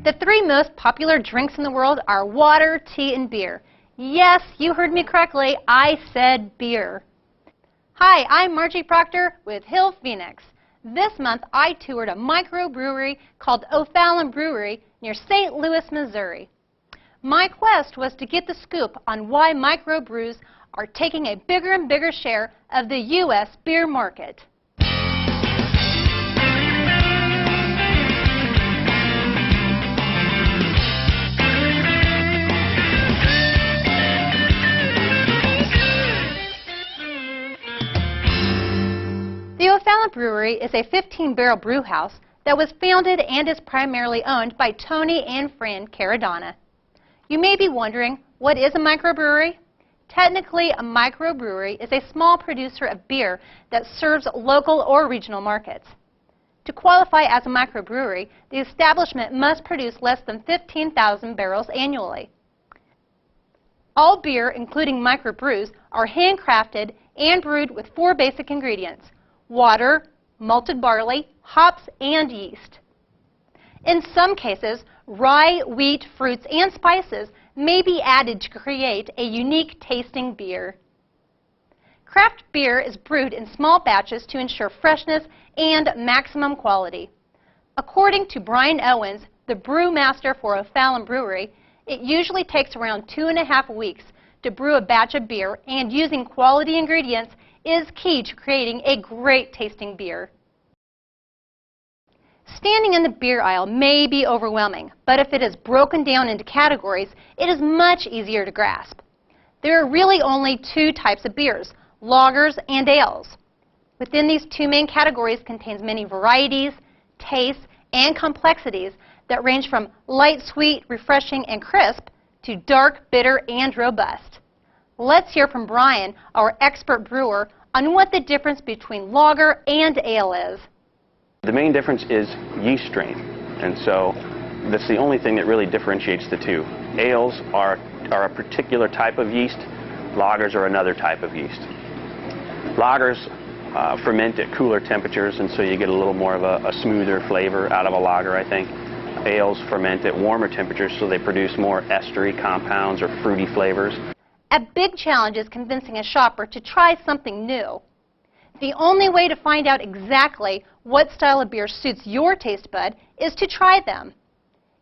The three most popular drinks in the world are water, tea, and beer. Yes, you heard me correctly. I said beer. Hi, I'm Margie Proctor with Hillphoenix. This month I toured a microbrewery called O'Fallon Brewery near St. Louis, Missouri. My quest was to get the scoop on why microbrews are taking a bigger and bigger share of the U.S. beer market. The O'Fallon Brewery is a 15-barrel brew house that was founded and is primarily owned by Tony and Fran Caradonna. You may be wondering, what is a microbrewery? Technically, a microbrewery is a small producer of beer that serves local or regional markets. To qualify as a microbrewery, the establishment must produce less than 15,000 barrels annually. All beer, including microbrews, are handcrafted and brewed with 4 basic ingredients: water, malted barley, hops, and yeast. In some cases, rye, wheat, fruits, and spices may be added to create a unique tasting beer. Craft beer is brewed in small batches to ensure freshness and maximum quality. According to Brian Owens, the brewmaster for O'Fallon Brewery, it usually takes around 2.5 weeks to brew a batch of beer, and using quality ingredients is key to creating a great tasting beer. Standing in the beer aisle may be overwhelming, but if it is broken down into categories, it is much easier to grasp. There are really only 2 types of beers, lagers and ales. Within these 2 main categories contains many varieties, tastes, and complexities that range from light, sweet, refreshing, and crisp to dark, bitter, and robust. Let's hear from Brian, our expert brewer, on what the difference between lager and ale is. The main difference is yeast strain, and so that's the only thing that really differentiates the two. Ales are a particular type of yeast, lagers are another type of yeast. Lagers ferment at cooler temperatures, and so you get a little more of a smoother flavor out of a lager, I think. Ales ferment at warmer temperatures, so they produce more estery compounds or fruity flavors. A big challenge is convincing a shopper to try something new. The only way to find out exactly what style of beer suits your taste bud is to try them.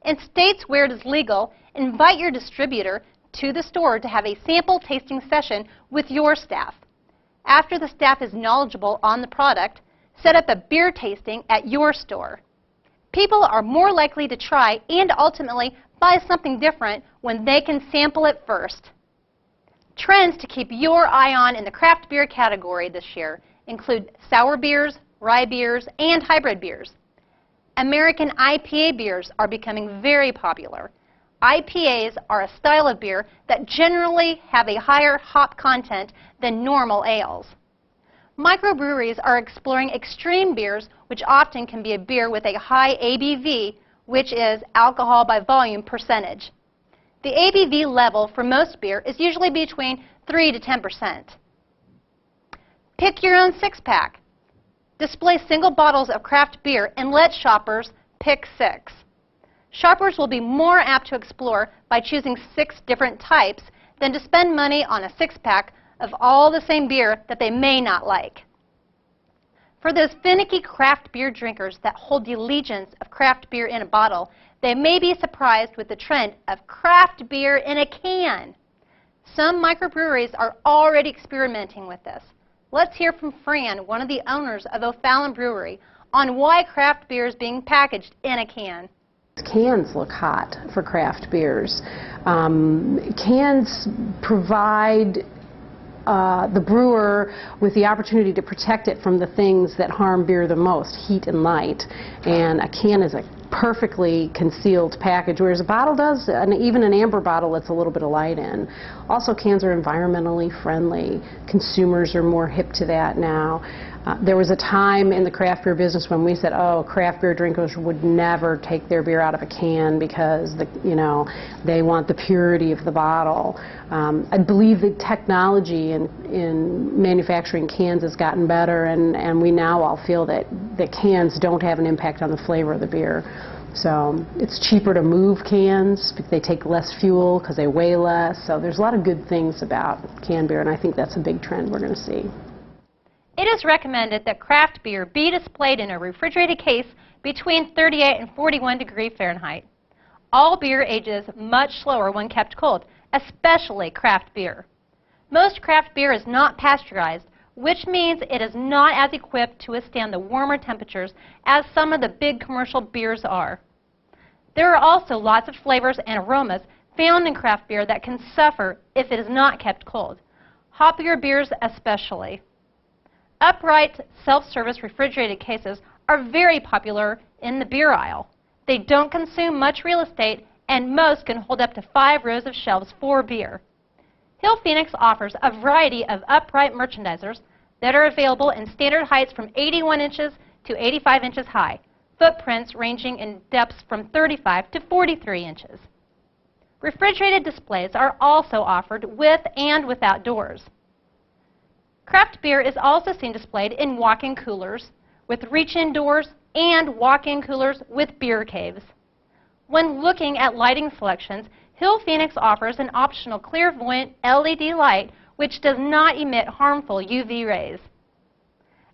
In states where it is legal, invite your distributor to the store to have a sample tasting session with your staff. After the staff is knowledgeable on the product, set up a beer tasting at your store. People are more likely to try and ultimately buy something different when they can sample it first. Trends to keep your eye on in the craft beer category this year include sour beers, rye beers, and hybrid beers. American IPA beers are becoming very popular. IPAs are a style of beer that generally have a higher hop content than normal ales. Microbreweries are exploring extreme beers, which often can be a beer with a high ABV, which is alcohol by volume percentage. The ABV level for most beer is usually between 3 to 10%. Pick your own 6-pack. Display single bottles of craft beer and let shoppers pick 6. Shoppers will be more apt to explore by choosing 6 different types than to spend money on a 6-pack of all the same beer that they may not like. For those finicky craft beer drinkers that hold the allegiance of craft beer in a bottle, they may be surprised with the trend of craft beer in a can. Some microbreweries are already experimenting with this. Let's hear from Fran, one of the owners of O'Fallon Brewery, on why craft beer is being packaged in a can. Cans look hot for craft beers. Cans provide the brewer with the opportunity to protect it from the things that harm beer the most, heat and light. And a can is a perfectly concealed package, whereas a bottle does, and even an amber bottle lets a little bit of light in. Also, cans are environmentally friendly. Consumers are more hip to that now. There was a time in the craft beer business when we said, oh, craft beer drinkers would never take their beer out of a can because they want the purity of the bottle. I believe the technology in manufacturing cans has gotten better, and we now all feel that cans don't have an impact on the flavor of the beer. So it's cheaper to move cans. They take less fuel because they weigh less. So there's a lot of good things about canned beer, and I think that's a big trend we're going to see. It is recommended that craft beer be displayed in a refrigerated case between 38 and 41 degrees Fahrenheit. All beer ages much slower when kept cold, especially craft beer. Most craft beer is not pasteurized, which means it is not as equipped to withstand the warmer temperatures as some of the big commercial beers are. There are also lots of flavors and aromas found in craft beer that can suffer if it is not kept cold, hoppier beers especially. Upright, self-service refrigerated cases are very popular in the beer aisle. They don't consume much real estate, and most can hold up to 5 rows of shelves for beer. Hillphoenix offers a variety of upright merchandisers that are available in standard heights from 81 inches to 85 inches high, footprints ranging in depths from 35 to 43 inches. Refrigerated displays are also offered with and without doors. Craft beer is also seen displayed in walk-in coolers with reach-in doors and walk-in coolers with beer caves. When looking at lighting selections, Hillphoenix offers an optional clairvoyant LED light which does not emit harmful UV rays.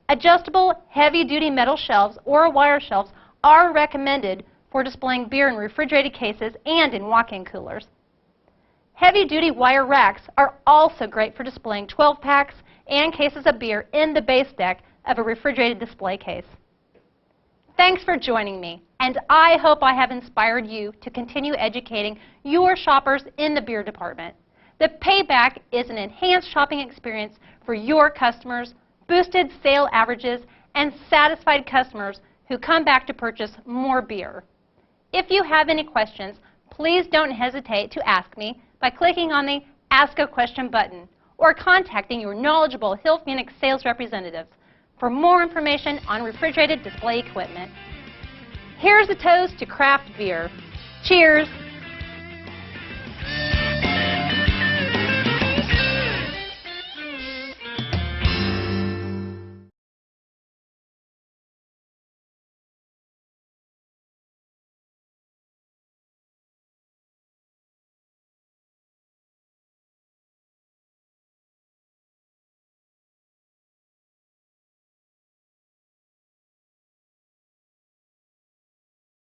Adjustable heavy-duty metal shelves or wire shelves are recommended for displaying beer in refrigerated cases and in walk-in coolers. Heavy-duty wire racks are also great for displaying 12-packs and cases of beer in the base deck of a refrigerated display case. Thanks for joining me, and I hope I have inspired you to continue educating your shoppers in the beer department. The payback is an enhanced shopping experience for your customers, boosted sale averages, and satisfied customers who come back to purchase more beer. If you have any questions, please don't hesitate to ask me by clicking on the Ask a Question button or contacting your knowledgeable Hillphoenix sales representatives for more information on refrigerated display equipment. Here's a toast to craft beer. Cheers!